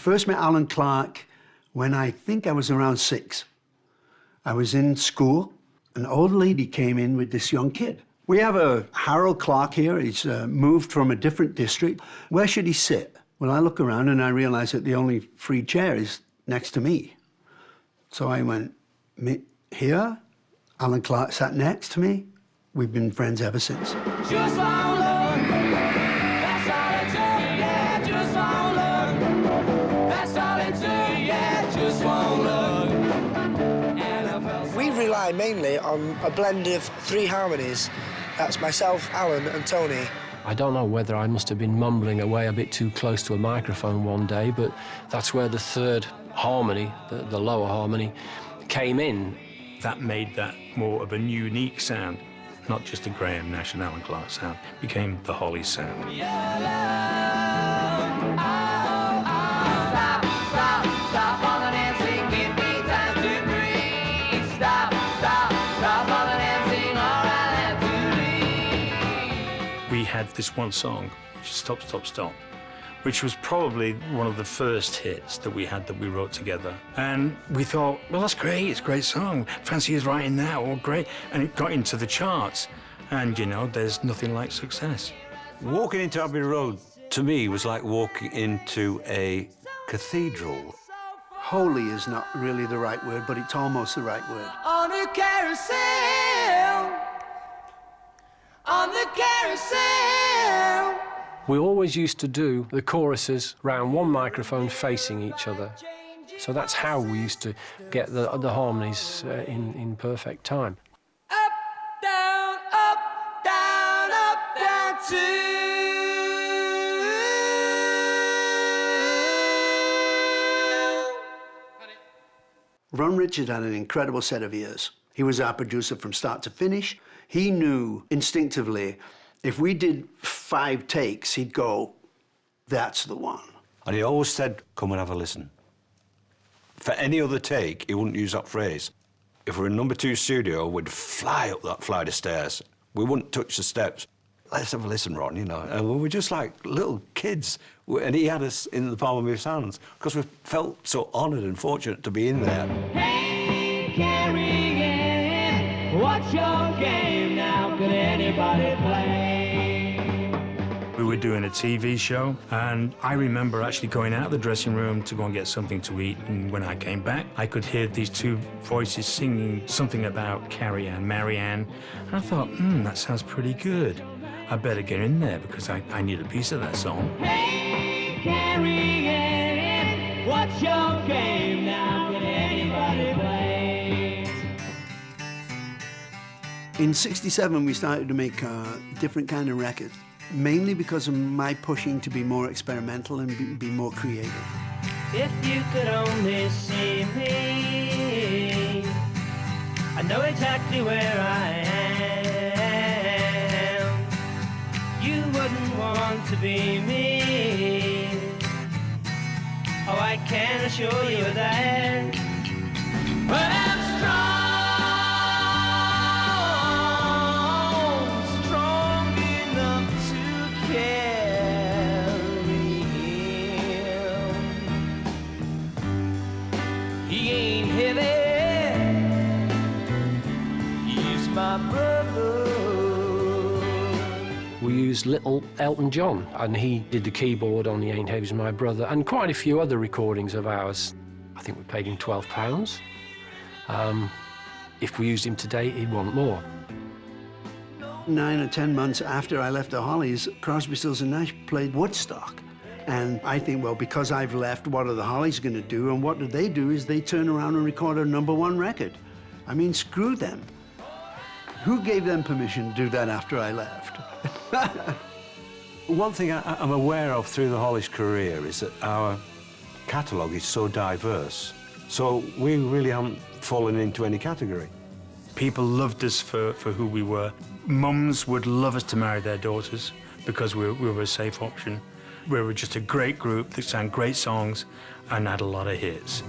first met Alan Clark when I think I was around 6. I was in school. An old lady came in with this young kid. We have a Harold Clark here. He's moved from a different district. Where should he sit? Well, I look around and I realize that the only free chair is next to me. So I went, here? Alan Clark sat next to me. We've been friends ever since. Just want love. That's all it took, yeah. Just want love. That's all it took, yeah. Just want love. We rely mainly on a blend of 3 harmonies. That's myself, Alan, and Tony. I don't know whether I must have been mumbling away a bit too close to a microphone one day, but that's where the 3rd harmony, the lower harmony, came in. That made that more of a unique sound, not just a Graham Nash and Alan Clark sound. It became the Hollies sound. We had this one song, which is Stop, Stop, Stop, which was probably one of the first hits that we had that we wrote together. And we thought, well, that's great, it's a great song. Fancy is writing that, oh, great. And it got into the charts. And, you know, there's nothing like success. Walking into Abbey Road, to me, was like walking into a cathedral. Holy is not really the right word, but it's almost the right word. On the carousel, on the carousel. We always used to do the choruses round one microphone facing each other. So that's how we used to get the harmonies in perfect time. Up, down, up, down, up, down, two. Ron Richard had an incredible set of ears. He was our producer from start to finish. He knew instinctively if we did 5 takes, he'd go, that's the one. And he always said, come and have a listen. For any other take, he wouldn't use that phrase. If we're in number 2 studio, we'd fly up that flight of stairs. We wouldn't touch the steps. Let's have a listen, Ron, you know. And we were just like little kids. And he had us in the palm of his hands because we felt so honoured and fortunate to be in there. Hey, Carrie, what's your game now? Could anybody play? We were doing a TV show, and I remember actually going out of the dressing room to go and get something to eat, and when I came back, I could hear these 2 voices singing something about Carrie Ann, Marianne, and I thought, that sounds pretty good. I better get in there because I need a piece of that song. Hey, Carrie Ann, what's your game now? Can anybody play? In '67, we started to make different kind of records, mainly because of my pushing to be more experimental and be more creative. If you could only see me, I know exactly where I am. You wouldn't want to be me. Oh, I can assure you that. But I'm strong enough to carry him. He ain't heavy, he's my brother. We used little Elton John, and he did the keyboard on He Ain't Heavy's My Brother, and quite a few other recordings of ours. I think we paid him £12. If we used him today, he'd want more. 9 or 10 months after I left the Hollies, Crosby, Stills and Nash played Woodstock. And I think, well, because I've left, what are the Hollies going to do? And what they do is they turn around and record a #1 record. I mean, screw them. Who gave them permission to do that after I left? One thing I'm aware of through the Hollies' career is that our catalogue is so diverse. So we really haven't fallen into any category. People loved us for who we were. Mums would love us to marry their daughters because we were a safe option. We were just a great group that sang great songs and had a lot of hits.